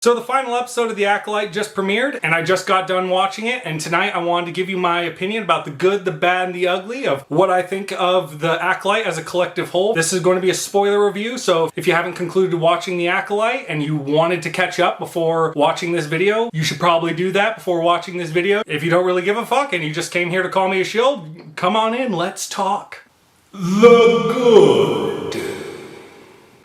So the final episode of The Acolyte just premiered, and I just got done watching it, and tonight I wanted to give you my opinion about the good, the bad, and the ugly of what I think of The Acolyte as a collective whole. This is going to be a spoiler review, so if you haven't concluded watching The Acolyte and you wanted to catch up before watching this video, you should probably do that before watching this video. If you don't really give a fuck and you just came here to call me a shield, come on in, let's talk. The good.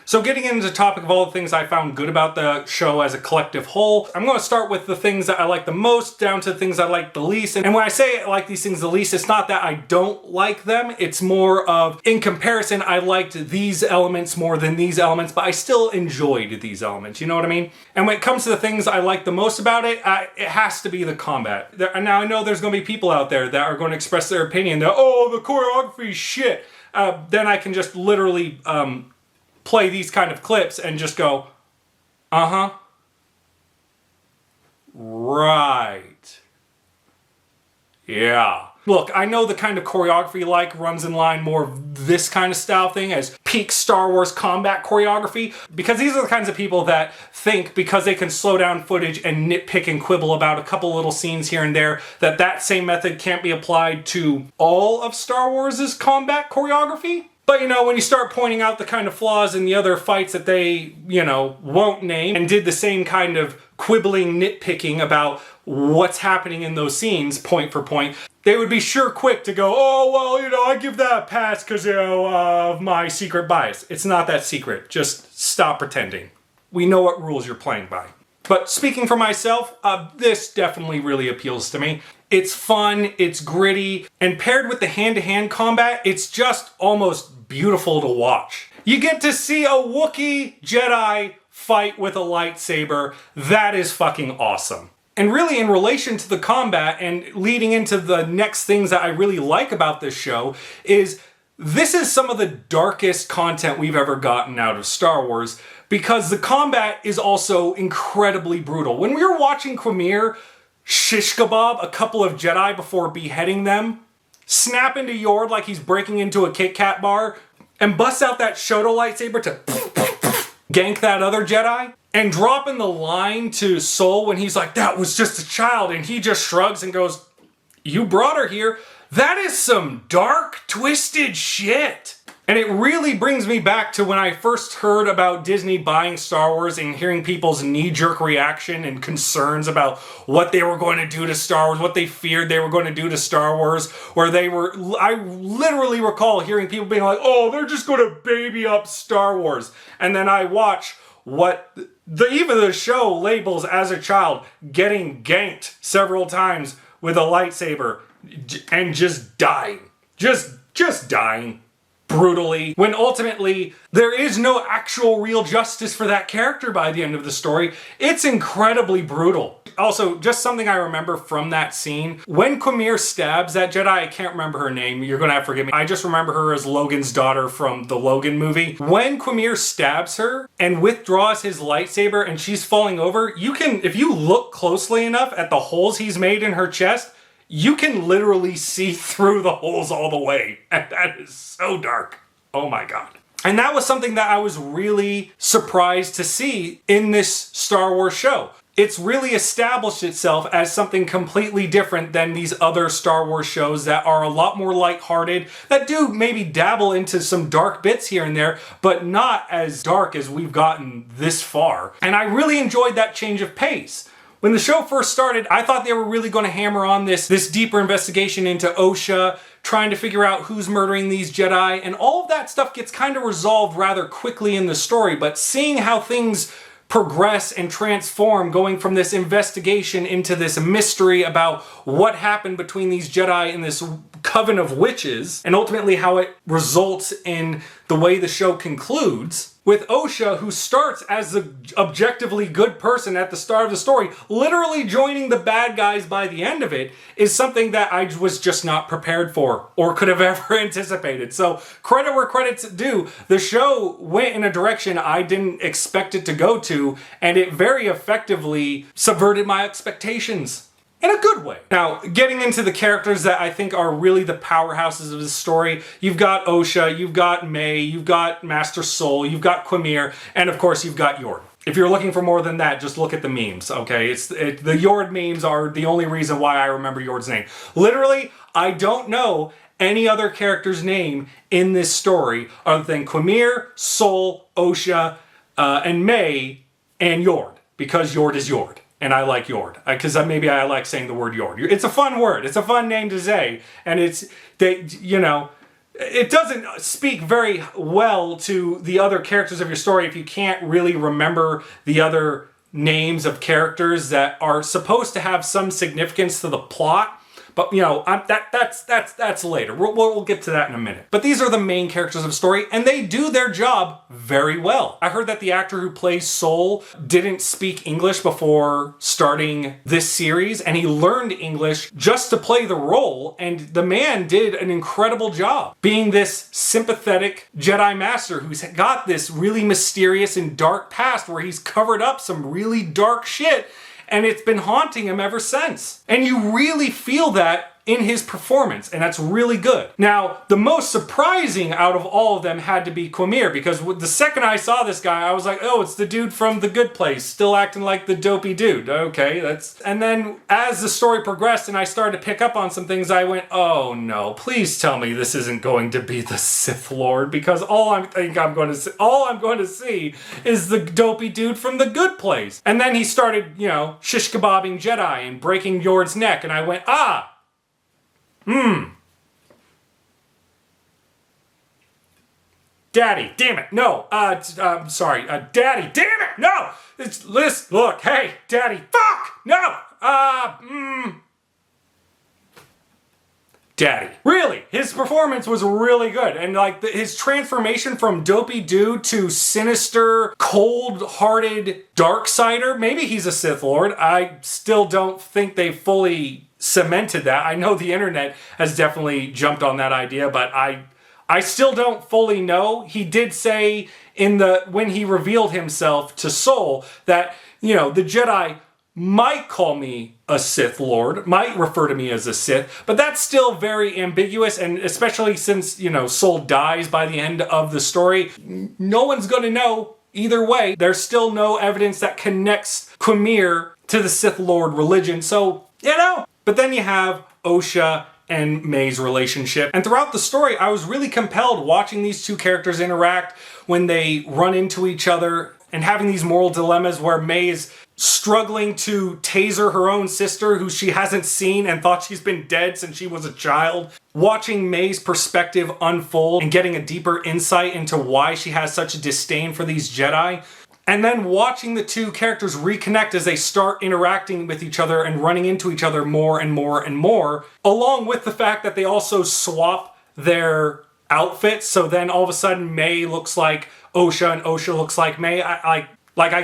So getting into the topic of all the things I found good about the show as a collective whole, I'm going to start with the things that I like the most down to the things I like the least. And when I say I like these things the least, it's not that I don't like them. It's more of, in comparison, I liked these elements more than these elements, but I still enjoyed these elements. You know what I mean? And when it comes to the things I like the most about it, it has to be the combat. Now I know there's going to be people out there that are going to express their opinion that, oh, the choreography is shit. Then I can just literally play these kind of clips and just go, uh-huh. Right. Yeah. Look, I know the kind of choreography you like runs in line more of this kind of style thing as peak Star Wars combat choreography, because these are the kinds of people that think because they can slow down footage and nitpick and quibble about a couple little scenes here and there, that same method can't be applied to all of Star Wars' combat choreography. But, you know, when you start pointing out the kind of flaws in the other fights that they, you know, won't name and did the same kind of quibbling nitpicking about what's happening in those scenes, point for point, they would be sure quick to go, oh, well, you know, I give that a pass because, you know, of my secret bias. It's not that secret. Just stop pretending. We know what rules you're playing by. But speaking for myself, this definitely really appeals to me. It's fun, it's gritty, and paired with the hand-to-hand combat, it's just almost beautiful to watch. You get to see a Wookiee Jedi fight with a lightsaber. That is fucking awesome. And really, in relation to the combat and leading into the next things that I really like about this show is this is some of the darkest content we've ever gotten out of Star Wars, because the combat is also incredibly brutal. When we were watching Quamir shish kebab a couple of Jedi before beheading them, snap into Yord like he's breaking into a Kit Kat bar, and bust out that Shoto lightsaber to gank that other Jedi, and dropping the line to Sol when he's like, that was just a child, and he just shrugs and goes, you brought her here. That is some dark, twisted shit. And it really brings me back to when I first heard about Disney buying Star Wars and hearing people's knee-jerk reaction and concerns about what they were going to do to Star Wars, what they feared they were going to do to Star Wars, where I literally recall hearing people being like, oh, they're just going to baby up Star Wars. And then I watch what even the show labels as a child getting ganked several times with a lightsaber and just dying. Just dying. Brutally, when ultimately there is no actual real justice for that character by the end of the story. It's incredibly brutal. Also, just something I remember from that scene, when Quamir stabs that Jedi, I can't remember her name, you're gonna have to forgive me, I just remember her as Logan's daughter from the Logan movie. When Quamir stabs her and withdraws his lightsaber and she's falling over, you can, if you look closely enough at the holes he's made in her chest, you can literally see through the holes all the way. And that is so dark. Oh my God. And that was something that I was really surprised to see in this Star Wars show. It's really established itself as something completely different than these other Star Wars shows that are a lot more lighthearted, that do maybe dabble into some dark bits here and there, but not as dark as we've gotten this far. And I really enjoyed that change of pace. When the show first started, I thought they were really going to hammer on this deeper investigation into Osha, trying to figure out who's murdering these Jedi, and all of that stuff gets kind of resolved rather quickly in the story, but seeing how things progress and transform, going from this investigation into this mystery about what happened between these Jedi and this coven of witches, and ultimately how it results in the way the show concludes, with Osha, who starts as the objectively good person at the start of the story, literally joining the bad guys by the end of it, is something that I was just not prepared for or could have ever anticipated. So credit where credit's due, the show went in a direction I didn't expect it to go to, and it very effectively subverted my expectations. In a good way. Now, getting into the characters that I think are really the powerhouses of this story, you've got Osha, you've got May, you've got Master Sol, you've got Quamir, and of course you've got Yord. If you're looking for more than that, just look at the memes, okay? The Yord memes are the only reason why I remember Yord's name. Literally, I don't know any other character's name in this story other than Quimir, Sol, Osha, and May, and Yord, because Yord is Yord. And I like Yord, because maybe I like saying the word Yord. It's a fun word. It's a fun name to say. And it doesn't speak very well to the other characters of your story if you can't really remember the other names of characters that are supposed to have some significance to the plot. But, that's later. We'll get to that in a minute. But these are the main characters of the story, and they do their job very well. I heard that the actor who plays Sol didn't speak English before starting this series, and he learned English just to play the role, and the man did an incredible job being this sympathetic Jedi Master who's got this really mysterious and dark past where he's covered up some really dark shit, and it's been haunting him ever since. And you really feel that in his performance, and that's really good. Now, the most surprising out of all of them had to be Quimir, because the second I saw this guy, I was like, oh, it's the dude from The Good Place, still acting like the dopey dude. Okay, And then as the story progressed and I started to pick up on some things, I went, oh no, please tell me this isn't going to be the Sith Lord, because all I'm going to see is the dopey dude from The Good Place. And then he started, shish kebabbing Jedi and breaking Yord's neck, and I went, Daddy, damn it, no, I'm sorry, Daddy, damn it, no, look, hey, Daddy, fuck, no, Daddy. Really, his performance was really good, and his transformation from dopey dude to sinister, cold-hearted Darksider, maybe he's a Sith Lord, I still don't think they fully cemented that. I know the internet has definitely jumped on that idea, but I still don't fully know. He did say when he revealed himself to Sol that, the Jedi might call me a Sith Lord, might refer to me as a Sith, but that's still very ambiguous, and especially since, Sol dies by the end of the story, no one's going to know either way. There's still no evidence that connects Quimir to the Sith Lord religion, so, But then you have Osha and May's relationship. And throughout the story, I was really compelled watching these two characters interact when they run into each other and having these moral dilemmas where May is struggling to taser her own sister who she hasn't seen and thought she's been dead since she was a child. Watching May's perspective unfold and getting a deeper insight into why she has such a disdain for these Jedi. And then watching the two characters reconnect as they start interacting with each other and running into each other more and more and more, along with the fact that they also swap their outfits. So then all of a sudden May looks like Osha and Osha looks like May. I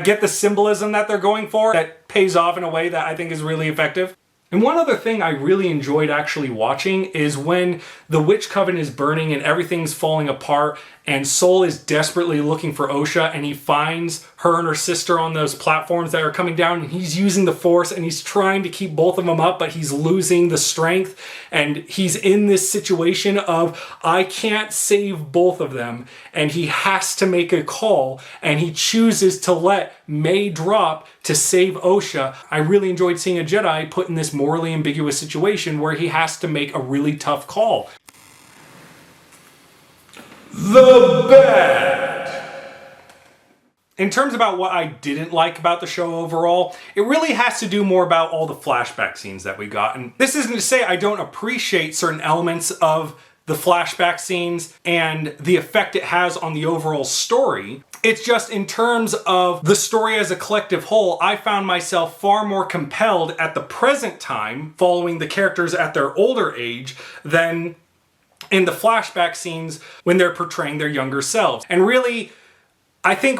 get the symbolism that they're going for. That pays off in a way that I think is really effective. And one other thing I really enjoyed actually watching is when the Witch Coven is burning and everything's falling apart and Sol is desperately looking for Osha and he finds her and her sister on those platforms that are coming down, and he's using the Force and he's trying to keep both of them up, but he's losing the strength, and he's in this situation of, I can't save both of them, and he has to make a call, and he chooses to let May drop to save Osha. I really enjoyed seeing a Jedi put in this morally ambiguous situation where he has to make a really tough call. The bad. In terms about what I didn't like about the show overall, it really has to do more about all the flashback scenes that we got. And this isn't to say I don't appreciate certain elements of the flashback scenes and the effect it has on the overall story. It's just in terms of the story as a collective whole, I found myself far more compelled at the present time, following the characters at their older age, than in the flashback scenes when they're portraying their younger selves. And really, I think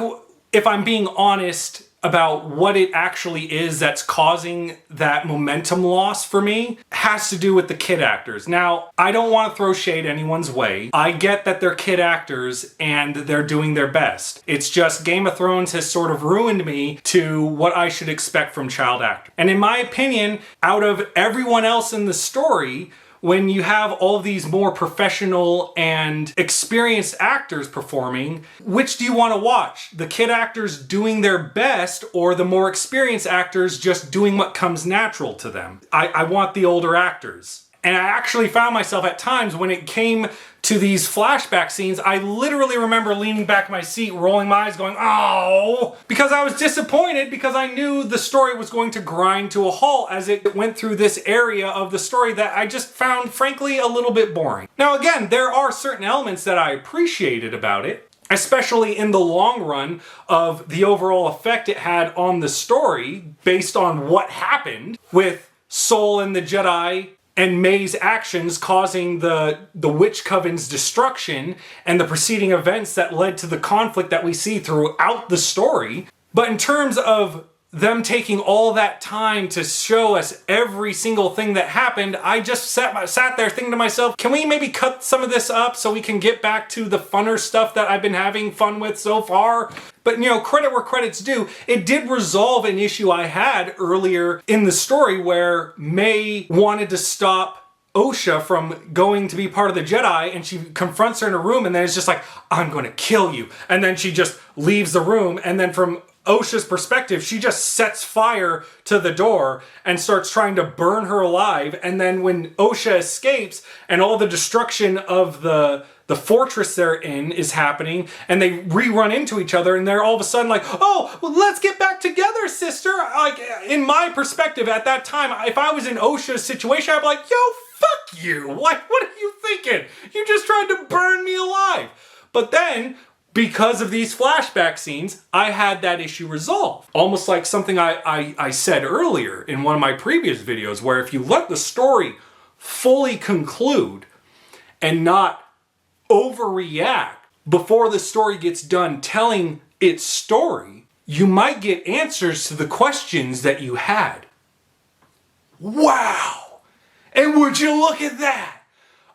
if I'm being honest about what it actually is that's causing that momentum loss for me, has to do with the kid actors. Now, I don't want to throw shade anyone's way. I get that they're kid actors and they're doing their best. It's just Game of Thrones has sort of ruined me to what I should expect from child actors. And in my opinion, out of everyone else in the story, when you have all these more professional and experienced actors performing, which do you want to watch? The kid actors doing their best or the more experienced actors just doing what comes natural to them? I want the older actors. And I actually found myself at times when it came to these flashback scenes, I literally remember leaning back in my seat, rolling my eyes, going, oh, because I was disappointed because I knew the story was going to grind to a halt as it went through this area of the story that I just found, frankly, a little bit boring. Now, again, there are certain elements that I appreciated about it, especially in the long run of the overall effect it had on the story based on what happened with Soul and the Jedi and May's actions causing the Witch Coven's destruction and the preceding events that led to the conflict that we see throughout the story. But in terms of them taking all that time to show us every single thing that happened, I just sat there thinking to myself, can we maybe cut some of this up so we can get back to the funner stuff that I've been having fun with so far? But, you know, credit where credit's due. It did resolve an issue I had earlier in the story where May wanted to stop Osha from going to be part of the Jedi, and she confronts her in a room and then it's just like, I'm going to kill you. And then she just leaves the room, and then from Osha's perspective, she just sets fire to the door and starts trying to burn her alive. And then when Osha escapes and all the destruction of the fortress they're in is happening, and they rerun into each other, and they're all of a sudden like, oh, well, let's get back together, sister. Like, in my perspective at that time, if I was in Osha's situation, I'd be like, yo, fuck you. Like, what are you thinking? You just tried to burn me alive. But then, because of these flashback scenes, I had that issue resolved. Almost like something I said earlier in one of my previous videos, where if you let the story fully conclude and not overreact before the story gets done telling its story, you might get answers to the questions that you had. Wow! And would you look at that?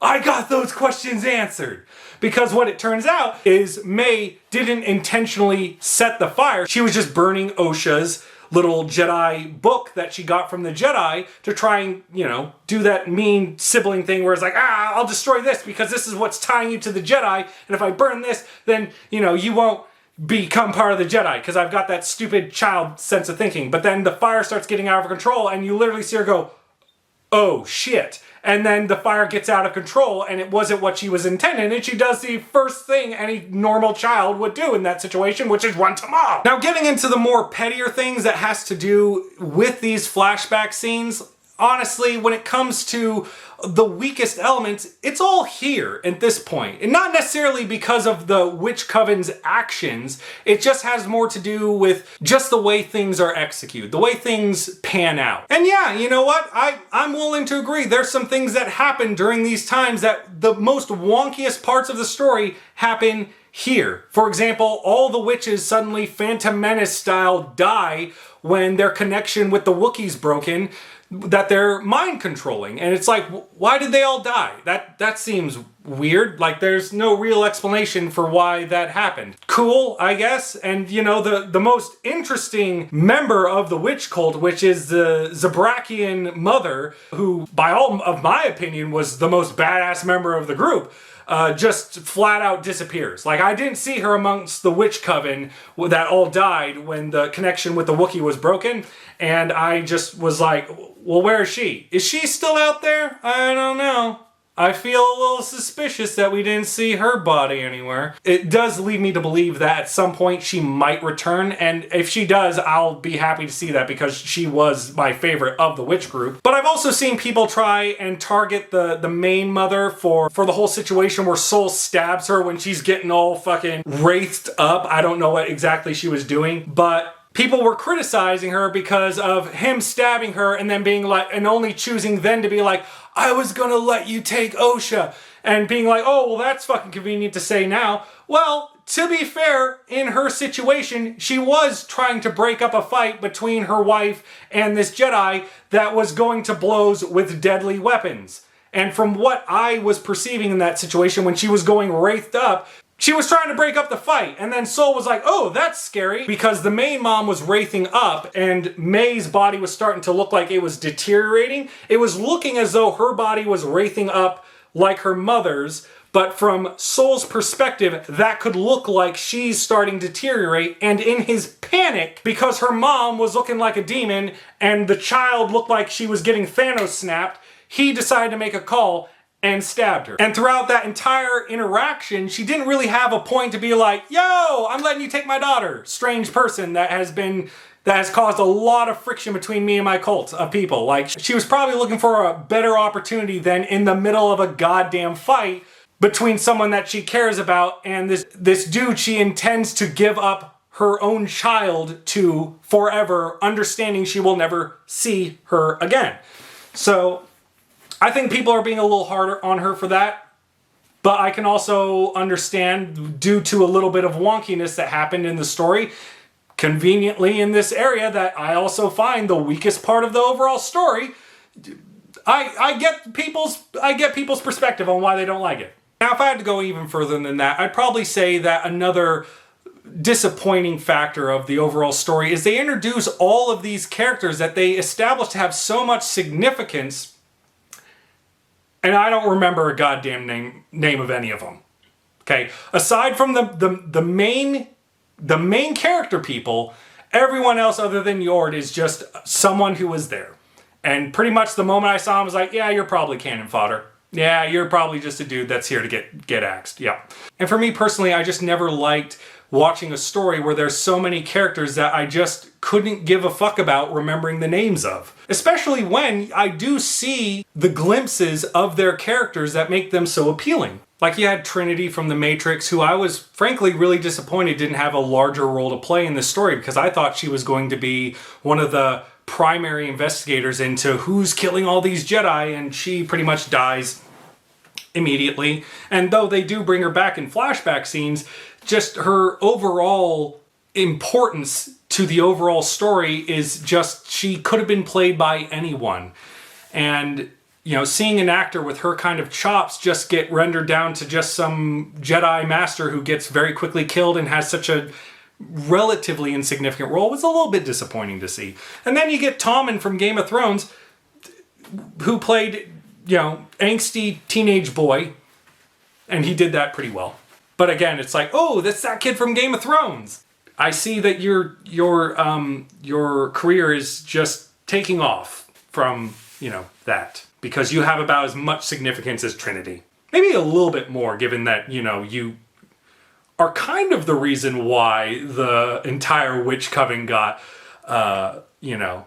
I got those questions answered. Because what it turns out is May didn't intentionally set the fire. She was just burning Osha's little Jedi book that she got from the Jedi to try and, you know, do that mean sibling thing where it's like, I'll destroy this because this is what's tying you to the Jedi. And if I burn this, then, you know, you won't become part of the Jedi because I've got that stupid child sense of thinking. But then the fire starts getting out of control and you literally see her go, oh shit. And then the fire gets out of control and it wasn't what she was intending, and she does the first thing any normal child would do in that situation, which is run to mom. Now, getting into the more pettier things that has to do with these flashback scenes, honestly, when it comes to the weakest elements, it's all here at this point. And not necessarily because of the Witch Coven's actions, it just has more to do with just the way things are executed, the way things pan out. And yeah, you know what? I'm willing to agree. There's some things that happen during these times that the most wonkiest parts of the story happen here. For example, all the witches suddenly Phantom Menace style die when their connection with the Wookiee's broken, that they're mind controlling. And it's like, why did they all die? That seems weird. Like, there's no real explanation for why that happened. Cool, I guess. And you know, the most interesting member of the witch cult, which is the Zabrakian mother, who by all of my opinion was the most badass member of the group, just flat out disappears. Like, I didn't see her amongst the Witch Coven that all died when the connection with the Wookiee was broken. And I just was like, well, where is she? Is she still out there? I don't know. I feel a little suspicious that we didn't see her body anywhere. It does lead me to believe that at some point she might return, and if she does, I'll be happy to see that because she was my favorite of the witch group. But I've also seen people try and target the main mother for the whole situation where Soul stabs her when she's getting all fucking wraithed up. I don't know what exactly she was doing, but people were criticizing her because of him stabbing her and then being like, and only choosing then to be like, I was gonna let you take Osha, and being like, oh, well, that's fucking convenient to say now. Well, to be fair, in her situation, she was trying to break up a fight between her wife and this Jedi that was going to blows with deadly weapons. And from what I was perceiving in that situation, when she was going wraithed up, She was trying to break up the fight, and then Soul was like, oh, that's scary, because the main mom was wraithing up, and May's body was starting to look like it was deteriorating. It was looking as though her body was wraithing up like her mother's, but from Soul's perspective, that could look like she's starting to deteriorate, and in his panic, because her mom was looking like a demon, and the child looked like she was getting Thanos snapped, he decided to make a call and stabbed her. And throughout that entire interaction, she didn't really have a point to be like, yo, I'm letting you take my daughter. Strange person that has caused a lot of friction between me and my cult of people. Like, she was probably looking for a better opportunity than in the middle of a goddamn fight between someone that she cares about and this dude she intends to give up her own child to forever, understanding she will never see her again. So I think people are being a little harder on her for that, but I can also understand, due to a little bit of wonkiness that happened in the story, conveniently in this area that I also find the weakest part of the overall story, I get people's perspective on why they don't like it. Now, if I had to go even further than that, I'd probably say that another disappointing factor of the overall story is they introduce all of these characters that they established to have so much significance, and I don't remember a goddamn name of any of them. Okay, aside from the main character people, everyone else other than Yord is just someone who was there. And pretty much the moment I saw him, I was like, yeah, you're probably cannon fodder. Yeah, you're probably just a dude that's here to get axed. Yeah. And for me personally, I just never liked watching a story where there's so many characters that I just couldn't give a fuck about remembering the names of. Especially when I do see the glimpses of their characters that make them so appealing. Like, you had Trinity from The Matrix, who I was frankly really disappointed didn't have a larger role to play in this story, because I thought she was going to be one of the primary investigators into who's killing all these Jedi, and she pretty much dies immediately. And though they do bring her back in flashback scenes, just her overall importance to the overall story is just, she could have been played by anyone. And, you know, seeing an actor with her kind of chops just get rendered down to just some Jedi master who gets very quickly killed and has such a relatively insignificant role was a little bit disappointing to see. And then you get Tommen from Game of Thrones, who played, you know, angsty teenage boy, and he did that pretty well. But again, it's like, oh, that's that kid from Game of Thrones. I see that your career is just taking off from, you know, that, because you have about as much significance as Trinity. Maybe a little bit more, given that, you know, you are kind of the reason why the entire witch coven got, you know,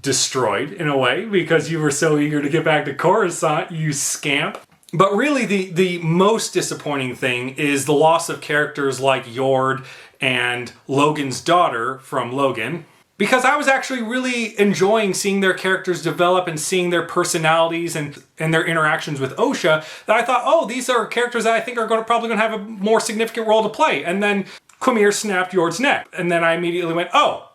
destroyed in a way, because you were so eager to get back to Coruscant, you scamp. But really the most disappointing thing is the loss of characters like Yord and Logan's daughter from Logan, because I was actually really enjoying seeing their characters develop and seeing their personalities and their interactions with Osha, that I thought, oh, these are characters that I think are probably going to have a more significant role to play. And then Quimir snapped Yord's neck. And then I immediately went, oh,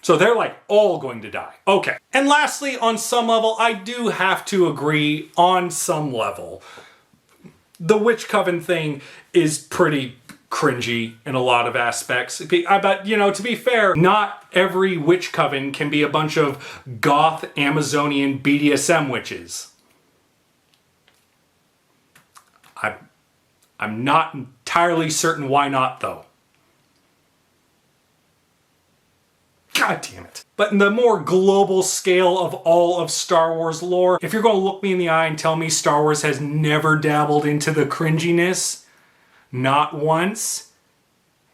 so they're like all going to die. Okay. And lastly, on some level, I do have to agree on some level. The Witch Coven thing is pretty cringy in a lot of aspects. But, you know, to be fair, not every witch coven can be a bunch of goth Amazonian BDSM witches. I'm not entirely certain why not, though. God damn it. But in the more global scale of all of Star Wars lore, if you're going to look me in the eye and tell me Star Wars has never dabbled into the cringiness, not once,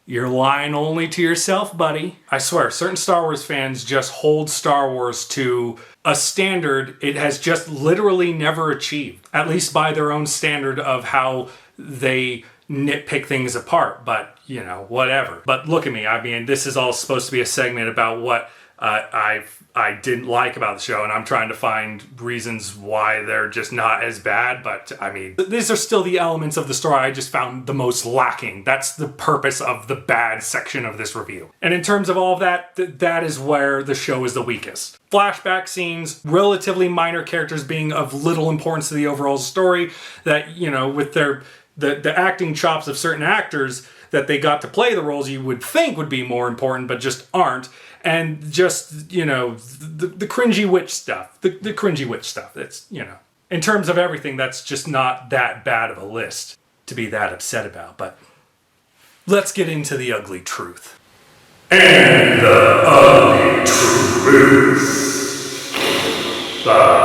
you're lying only to yourself, buddy. I swear, certain Star Wars fans just hold Star Wars to a standard it has just literally never achieved, at least by their own standard of how they nitpick things apart. But, you know, whatever. But look at me. I mean, this is all supposed to be a segment about what I didn't like about the show, and I'm trying to find reasons why they're just not as bad. But I mean, these are still the elements of the story I just found the most lacking. That's the purpose of the bad section of this review. And in terms of all of that, that is where the show is the weakest. Flashback scenes, relatively minor characters being of little importance to the overall story, that, you know, with their the acting chops of certain actors that they got to play the roles you would think would be more important, but just aren't. And just, you know, the cringy witch stuff. The cringy witch stuff. That's, you know, in terms of everything, that's just not that bad of a list to be that upset about. But let's get into the ugly truth. And the ugly truth. Yeah.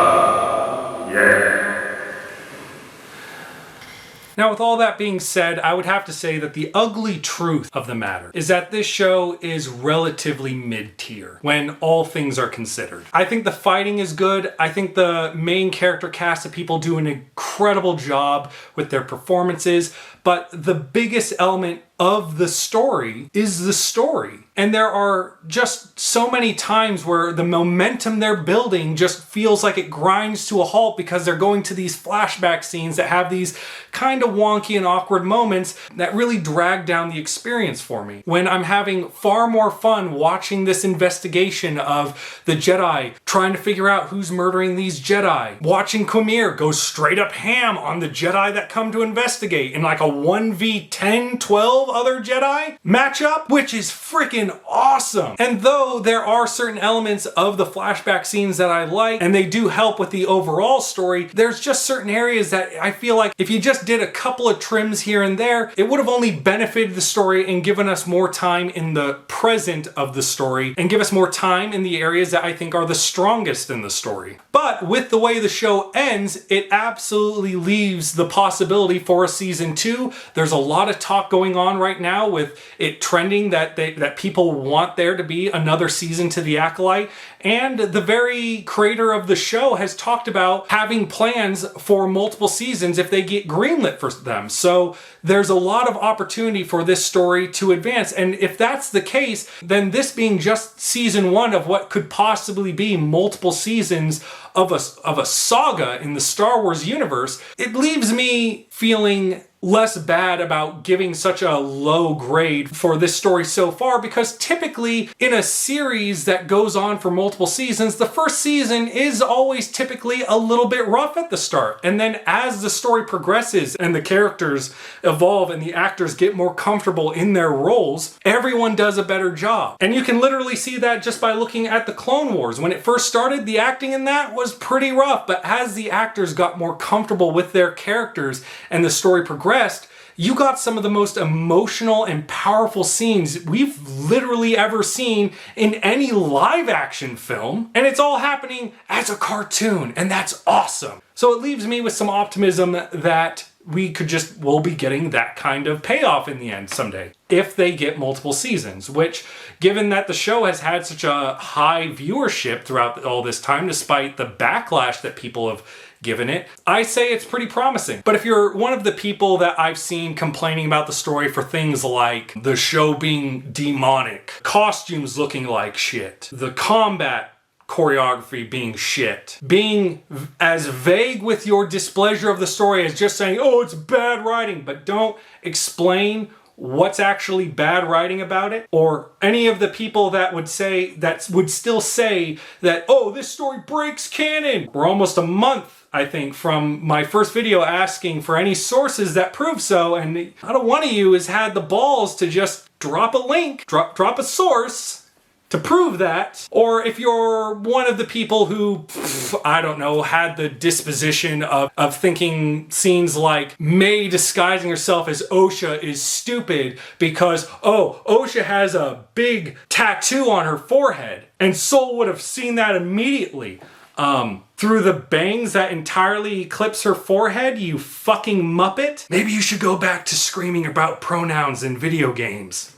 Now, with all that being said, I would have to say that the ugly truth of the matter is that this show is relatively mid-tier when all things are considered. I think the fighting is good. I think the main character cast of people do an incredible job with their performances, but the biggest element of the story is the story. And there are just so many times where the momentum they're building just feels like it grinds to a halt because they're going to these flashback scenes that have these kind of wonky and awkward moments that really drag down the experience for me. When I'm having far more fun watching this investigation of the Jedi, trying to figure out who's murdering these Jedi, watching Quamir go straight up ham on the Jedi that come to investigate in like a 1v10, 12 other Jedi matchup, which is freaking awesome. And though there are certain elements of the flashback scenes that I like, and they do help with the overall story, there's just certain areas that I feel like if you just did a couple of trims here and there, it would have only benefited the story and given us more time in the present of the story and give us more time in the areas that I think are the strongest in the story. But with the way the show ends, it absolutely leaves the possibility for a season 2. There's a lot of talk going on right now with it trending that people want there to be another season to The Acolyte. And the very creator of the show has talked about having plans for multiple seasons if they get greenlit for them. So there's a lot of opportunity for this story to advance. And if that's the case, then this being just season 1 of what could possibly be multiple seasons of a saga in the Star Wars universe, it leaves me feeling less bad about giving such a low grade for this story so far, because typically in a series that goes on for multiple seasons, the first season is always typically a little bit rough at the start. And then as the story progresses and the characters evolve and the actors get more comfortable in their roles, everyone does a better job. And you can literally see that just by looking at the Clone Wars. When it first started, the acting in that was pretty rough, but as the actors got more comfortable with their characters and the story progressed, you got some of the most emotional and powerful scenes we've literally ever seen in any live action film. And it's all happening as a cartoon, and that's awesome. So it leaves me with some optimism that we'll be getting that kind of payoff in the end someday, if they get multiple seasons, which, given that the show has had such a high viewership throughout all this time, despite the backlash that people have given it, I say it's pretty promising. But if you're one of the people that I've seen complaining about the story for things like the show being demonic, costumes looking like shit, the combat choreography being shit, being as vague with your displeasure of the story as just saying, oh, it's bad writing, but don't explain what's actually bad writing about it, or any of the people that would still say that, oh, this story breaks canon. We're almost a month, I think, from my first video asking for any sources that prove so, and not one of you has had the balls to just drop a link, drop a source to prove that. Or if you're one of the people who, I don't know, had the disposition of thinking scenes like May disguising herself as Osha is stupid because, oh, Osha has a big tattoo on her forehead, and Soul would have seen that immediately. Through the bangs that entirely eclipse her forehead, you fucking muppet. Maybe you should go back to screaming about pronouns in video games.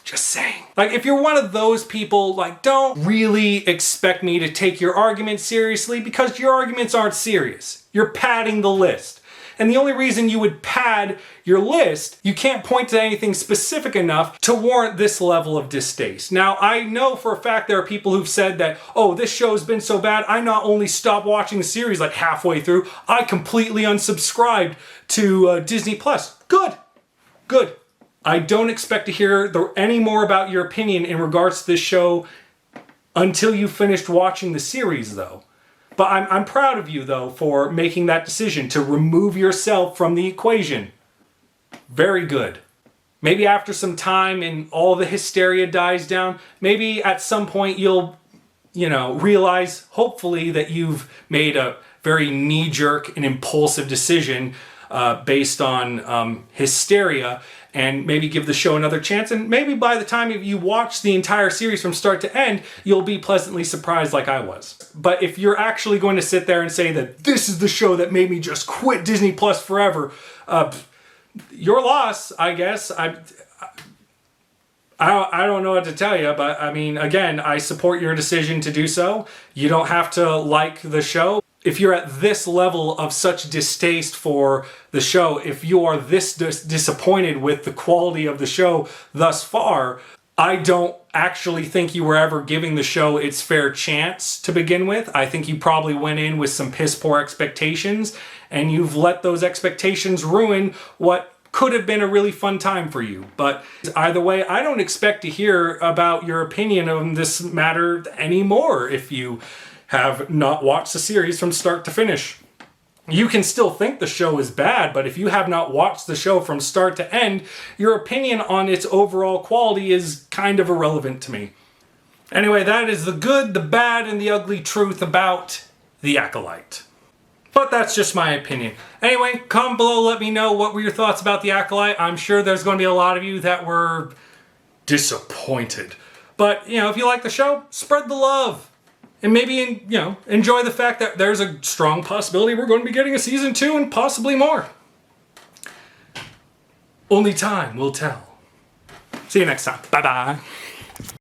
Just saying. Like, if you're one of those people, like, don't really expect me to take your argument seriously, because your arguments aren't serious. You're padding the list. And the only reason you would pad your list, you can't point to anything specific enough to warrant this level of distaste. Now, I know for a fact there are people who've said that, oh, this show's been so bad, I not only stopped watching the series like halfway through, I completely unsubscribed to Disney Plus. Good. I don't expect to hear any more about your opinion in regards to this show until you finished watching the series, though. But I'm proud of you, though, for making that decision to remove yourself from the equation. Very good. Maybe after some time and all the hysteria dies down, maybe at some point you'll, realize, hopefully, that you've made a very knee-jerk and impulsive decision based on hysteria, and maybe give the show another chance. And maybe by the time you watch the entire series from start to end, you'll be pleasantly surprised like I was. But if you're actually going to sit there and say that this is the show that made me just quit Disney Plus forever, your loss, I guess. I don't know what to tell you, but I mean, again, I support your decision to do so. You don't have to like the show. If you're at this level of such distaste for the show, if you are this disappointed with the quality of the show thus far, I don't actually think you were ever giving the show its fair chance to begin with. I think you probably went in with some piss poor expectations, and you've let those expectations ruin what could have been a really fun time for you. But either way, I don't expect to hear about your opinion on this matter anymore if you have not watched the series from start to finish. You can still think the show is bad, but if you have not watched the show from start to end, your opinion on its overall quality is kind of irrelevant to me. Anyway, that is the good, the bad, and the ugly truth about The Acolyte. But that's just my opinion. Anyway, comment below, let me know what were your thoughts about The Acolyte. I'm sure there's going to be a lot of you that were disappointed. But, if you like the show, spread the love. And maybe, enjoy the fact that there's a strong possibility we're going to be getting a season 2 and possibly more. Only time will tell. See you next time. Bye-bye.